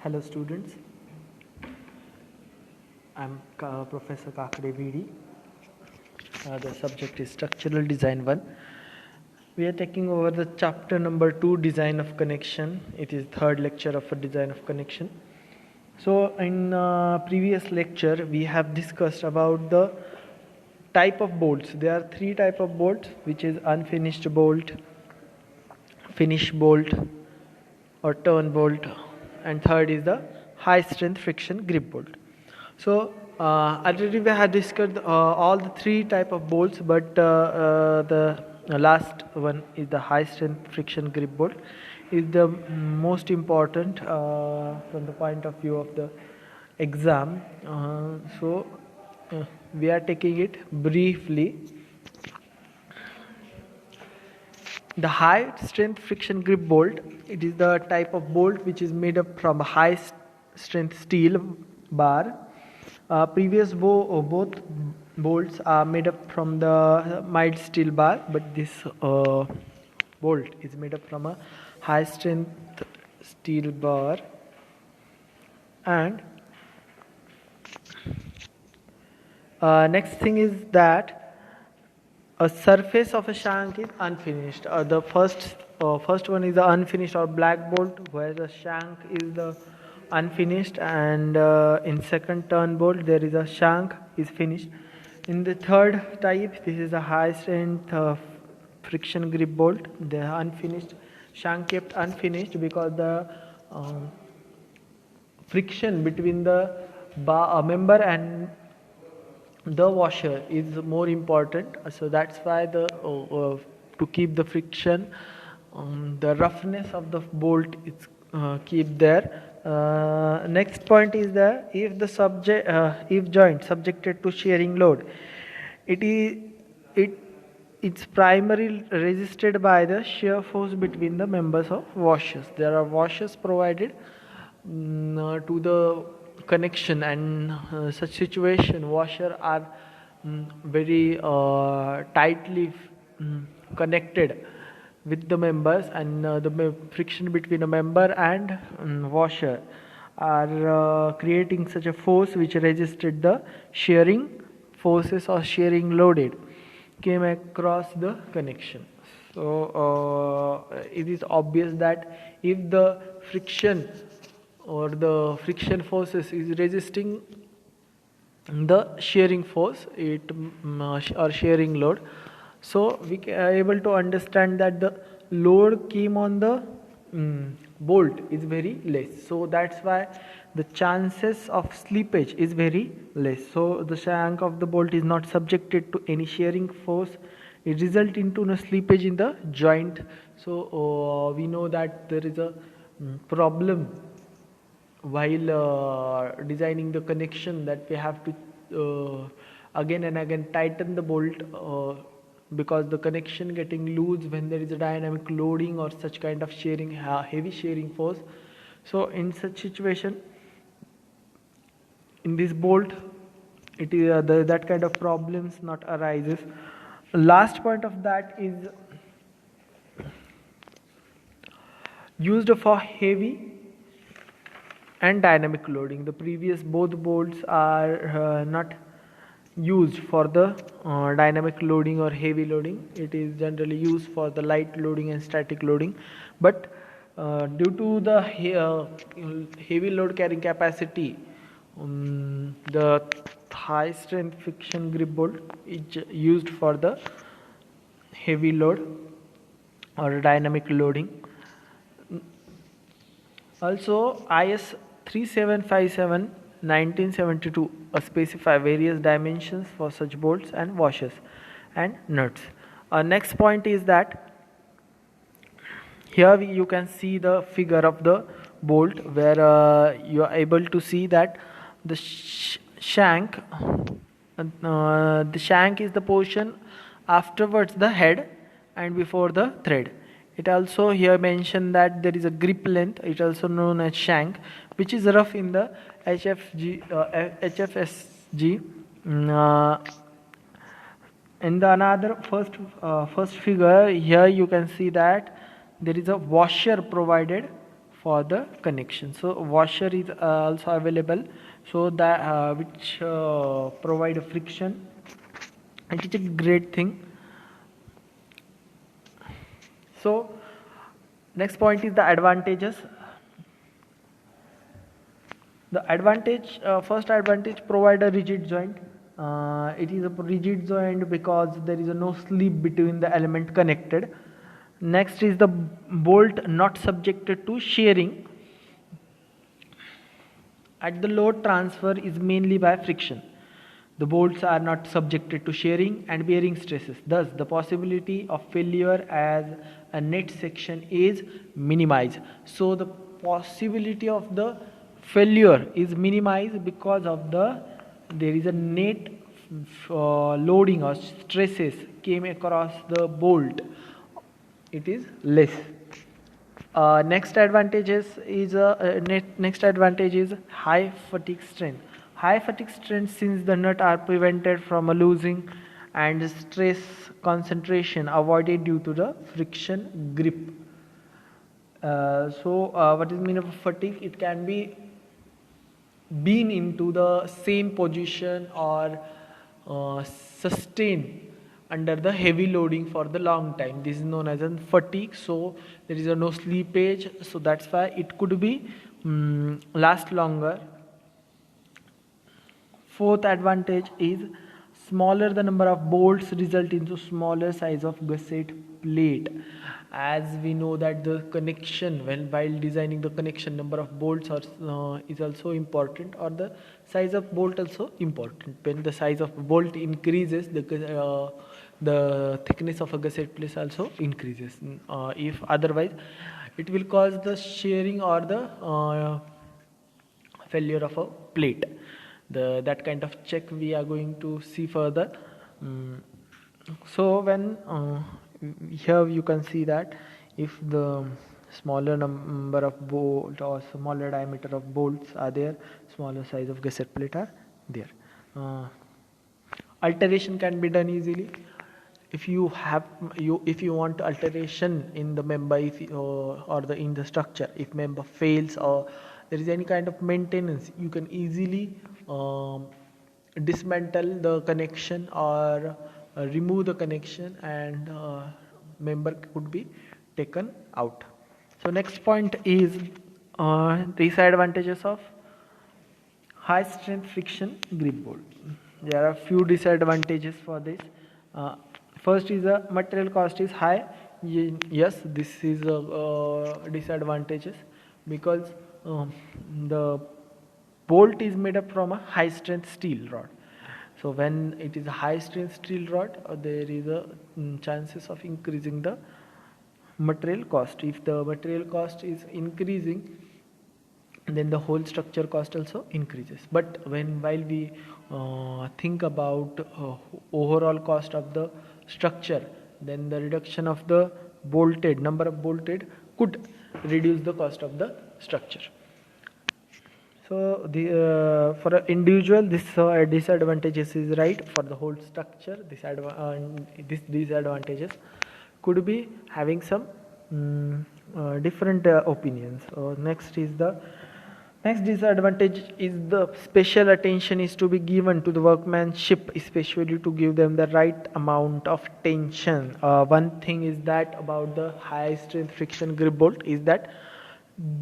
Hello students, I'm Professor KAKADE VD. The subject is Structural Design 1. We are taking over the chapter number 2, Design of Connection. It is third lecture of a Design of Connection. So in previous lecture we have discussed about the type of bolts. There are three type of bolts, which is unfinished bolt, finish bolt or turn bolt, and third is the high strength friction grip bolt. So already we had discussed all the three type of bolts, but the last one is the high strength friction grip bolt is the most important from the point of view of the exam. We are taking it briefly. The high strength friction grip bolt, it is the type of bolt which is made up from a high strength steel bar. Both bolts are made up from the mild steel bar, but this bolt is made up from a high strength steel bar. And next thing is that a surface of a shank is unfinished. The first one is the unfinished or black bolt, where the shank is the unfinished, and in second turn bolt there is a shank is finished. In the third type, this is a high strength friction grip bolt. The unfinished shank kept unfinished because the friction between the member and the washer is more important, so that's why the to keep the friction, the roughness of the bolt is keep there. Next point is that if joint subjected to shearing load, it's primarily resisted by the shear force between the members of washers. There are washers provided to the connection, and such situation washer are very tightly connected with the members, and the friction between a member and washer are creating such a force which resisted the shearing forces or shearing loaded came across the connection. So it is obvious that if the friction or the friction forces is resisting the shearing force or shearing load, so we are able to understand that the load came on the bolt is very less, so that's why the chances of slippage is very less. So the shank of the bolt is not subjected to any shearing force. It results into no slippage in the joint. So we know that there is a problem while designing the connection, that we have to again and again tighten the bolt because the connection getting loose when there is a dynamic loading or such kind of shearing, heavy shearing force. So in such situation, in this bolt, it is that kind of problems not arises. Last point of that is used for heavy and dynamic loading. The previous both bolts are not used for the dynamic loading or heavy loading. It is generally used for the light loading and static loading, but due to the heavy load carrying capacity, the high strength friction grip bolt is used for the heavy load or dynamic loading. Also, IS 3757 1972 specify various dimensions for such bolts and washers and nuts. Next point is that here you can see the figure of the bolt, where you are able to see that the shank is the portion afterwards the head and before the thread. It also here mentioned that there is a grip length, it also known as shank, which is rough in the HFSG. In the another first figure, here you can see that there is a washer provided for the connection. So washer is also available, so that which provide a friction. It is a great thing. So next point is the advantages. The advantage, first advantage, provide a rigid joint. It is a rigid joint because there is no slip between the element connected. Next is the bolt not subjected to shearing. At the load transfer is mainly by friction. The bolts are not subjected to shearing and bearing stresses. Thus, the possibility of failure as a net section is minimized. So, the possibility of the failure is minimized because of there is a net loading or stresses came across the bolt. It is less. Next next advantage is high fatigue strength. High fatigue strength, since the nut are prevented from losing and stress concentration avoided due to the friction grip. What is mean of fatigue? It can be been into the same position or sustain under the heavy loading for the long time. This is known as a fatigue. So there is no slippage, so that's why it could be last longer. Fourth advantage is smaller the number of bolts result into smaller size of gusset plate. As we know that the connection, while designing the connection, number of bolts is also important, or the size of bolt also important. When the size of bolt increases, the thickness of a gusset plate also increases. If otherwise, it will cause the shearing or the failure of a plate. That kind of check we are going to see further. So when here you can see that if the smaller number of bolt or smaller diameter of bolts are there, smaller size of gusset plate are there. Alteration can be done easily. If you want alteration in the member, or in the structure, if member fails or there is any kind of maintenance, you can easily dismantle the connection or remove the connection, and member could be taken out. So next point is disadvantages of high strength friction grip bolt. There are few disadvantages for this. First is the material cost is high. Yes, this is a disadvantages, because the bolt is made up from a high strength steel rod. So when it is a high strength steel rod, there is a chances of increasing the material cost. If the material cost is increasing, then the whole structure cost also increases. But while we think about overall cost of the structure, then the reduction of the number of bolted could reduce the cost of the structure. So for an individual, this disadvantages is right. For the whole structure, this disadvantages could be having some different opinions. Next disadvantage is the special attention is to be given to the workmanship, especially to give them the right amount of tension. One thing is that about the high strength friction grip bolt is that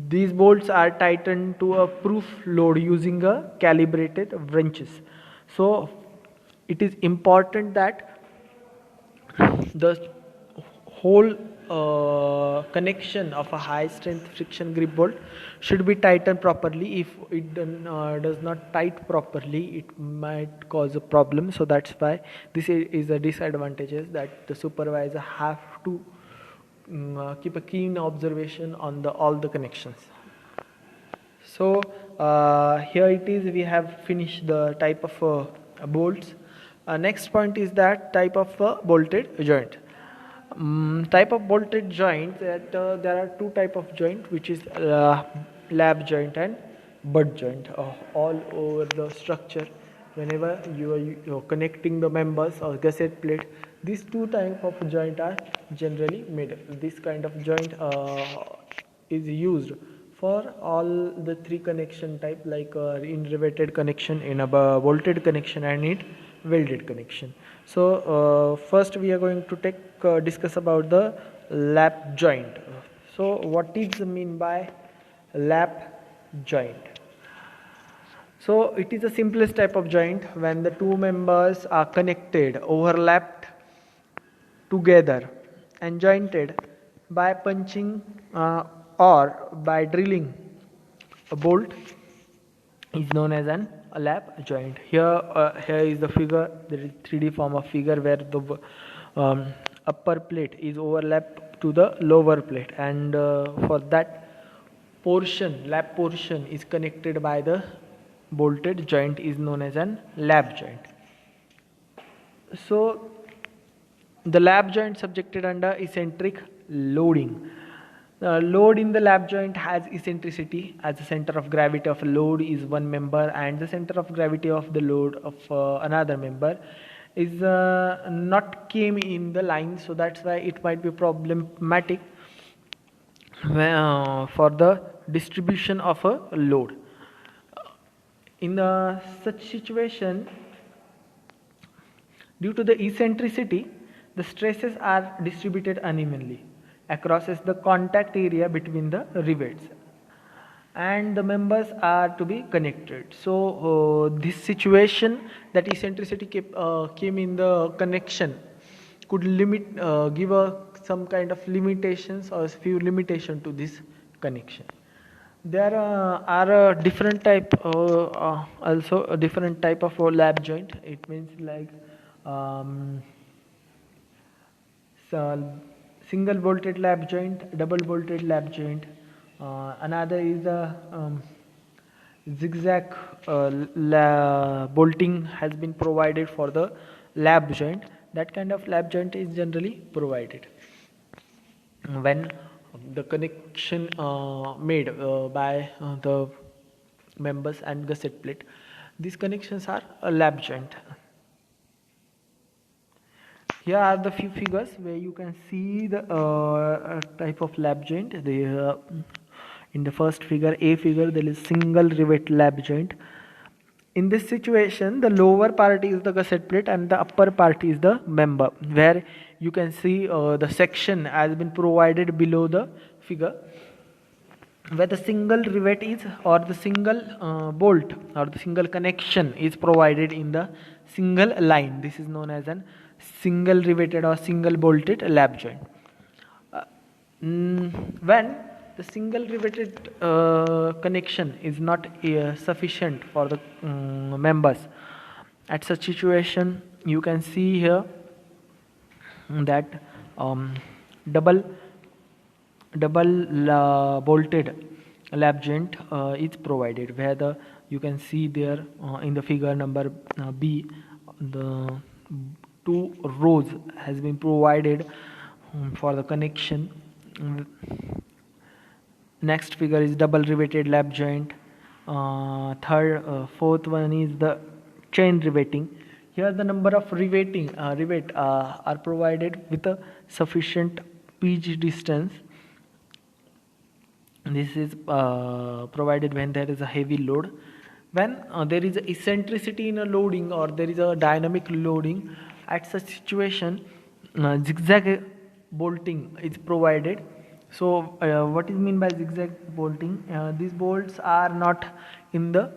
these bolts are tightened to a proof load using a calibrated wrenches. So it is important that the whole connection of a high strength friction grip bolt should be tightened properly. If it does not tight properly, it might cause a problem. So that's why this is a disadvantages, that the supervisor have to keep a keen observation on all the connections. So here it is, we have finished the type of bolts. Next point is that type of bolted joint. Type of bolted joint, that there are two type of joint, which is lap joint and butt joint. All over the structure, whenever you are connecting the members or gusset plate, these two type of joint are generally made. This kind of joint is used for all the three connection type, like in riveted connection, in a bolted connection, and in welded connection. So first we are going to discuss about the lap joint. So what is mean by lap joint? So it is the simplest type of joint when the two members are connected, overlapped together and jointed by punching or by drilling a bolt is known as a lap joint. Here is the figure. There is 3D form of figure where the upper plate is overlapped to the lower plate, and for that lap portion is connected by the bolted joint is known as an lap joint. So the lap joint subjected under eccentric loading. Load in the lap joint has eccentricity, as the center of gravity of a load is one member and the center of gravity of the load of another member is not came in the line, so that's why it might be problematic for the distribution of a load. In such situation, due to the eccentricity, the stresses are distributed unevenly across the contact area between the rivets, and the members are to be connected. So this situation, that eccentricity came in the connection, could give some kind of limitations or a few limitation to this connection. There are different type, also a different type of lap joint. It means like single bolted lap joint, double bolted lap joint. Another is a zigzag bolting has been provided for the lap joint. That kind of lap joint is generally provided when the connection made by the members and gusset plate. These connections are a lap joint. Here are the few figures where you can see the type of lap joint. In the first figure, A figure, there is single rivet lap joint. In this situation, the lower part is the gusset plate and the upper part is the member, where you can see the section has been provided below the figure, where the single rivet is, or the single bolt or the single connection is provided in the single line. This is known as an single riveted or single bolted lap joint. When the single riveted connection is not sufficient for the members, at such situation you can see here that double bolted lap joint is provided, where you can see there in the figure number B, the two rows has been provided for the connection. Next figure is double riveted lap joint. Fourth one is the chain riveting. Here the number of rivet are provided with a sufficient pitch distance. This is provided when there is a heavy load. When there is a eccentricity in a loading, or there is a dynamic loading, at such situation zigzag bolting is provided. So what is mean by zigzag bolting? These bolts are not in the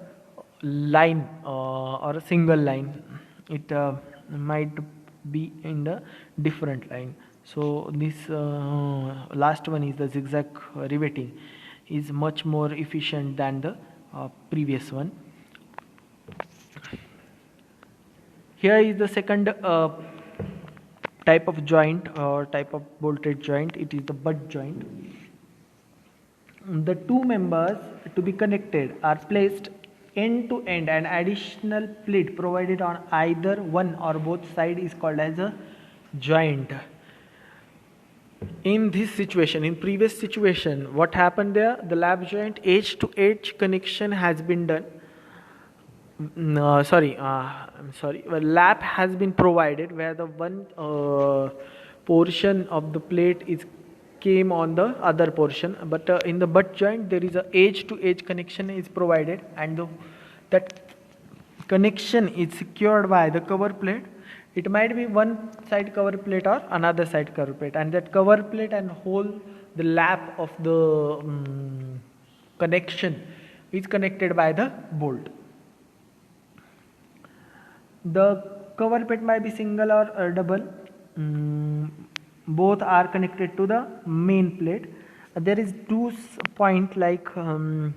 line or a single line. It might be in the different line. So this last one is the zigzag riveting, is much more efficient than the previous one. Here is the second type of joint or type of bolted joint. It is the butt joint. The two members to be connected are placed end to end. An additional plate provided on either one or both sides is called as a joint. In this situation, in previous situation, what happened there? The lap joint edge to edge connection has been done. Lap has been provided, where the one portion of the plate is came on the other portion, but in the butt joint there is a edge to edge connection is provided, and that connection is secured by the cover plate. It might be one side cover plate or another side cover plate, and that cover plate and whole the lap of the connection is connected by the bolt. The cover plate might be single or double. Both are connected to the main plate. There is two point like in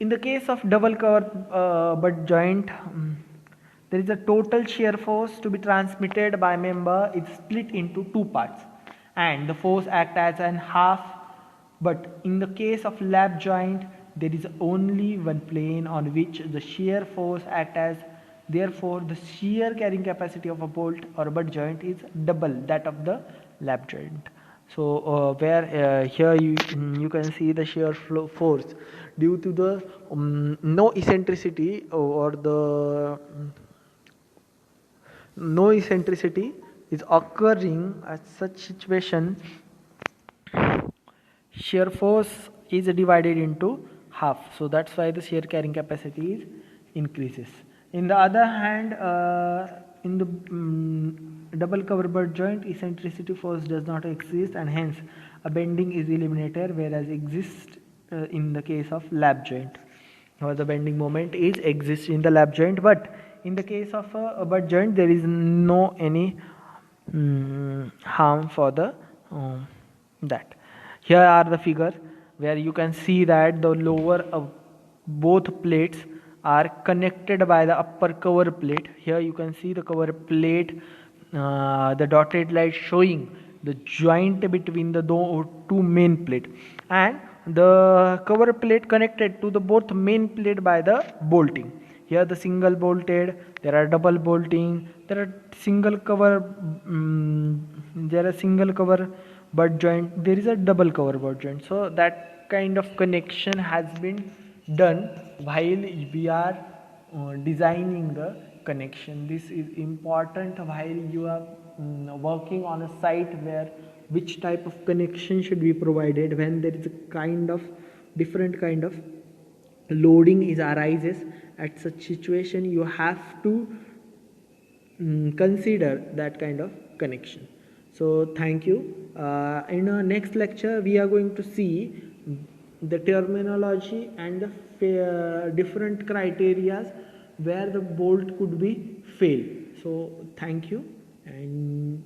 the case of double cover butt joint, there is a total shear force to be transmitted by member is split into two parts, and the force act as an half. But in the case of lap joint, there is only one plane on which the shear force act as. Therefore, the shear carrying capacity of a bolt or a butt joint is double that of the lap joint. So where here you can see the shear flow force due to the no eccentricity or the no eccentricity is occurring at such situation, shear force is divided into half. So that's why the shear carrying capacity is increases. In the other hand, in the double cover butt joint, eccentricity force does not exist, and hence a bending is eliminated, whereas exists in the case of lap joint. Or the bending moment is exists in the lap joint, but in the case of a butt joint, there is no any harm for the that. Here are the figure where you can see that the lower of both plates are connected by the upper cover plate. Here you can see the cover plate, the dotted line showing the joint between the two main plate, and the cover plate connected to the both main plate by the bolting. Here the single bolted, there are double bolting, there are single cover, there are single cover butt joint, there is a double cover butt joint. So that kind of connection has been done while we are designing the connection. This is important while you are working on a site where which type of connection should be provided when there is a kind of different kind of loading is arises. At such situation you have to consider that kind of connection. So thank you. In our next lecture we are going to see the terminology and the different criteria where the bolt could be failed. So thank you, and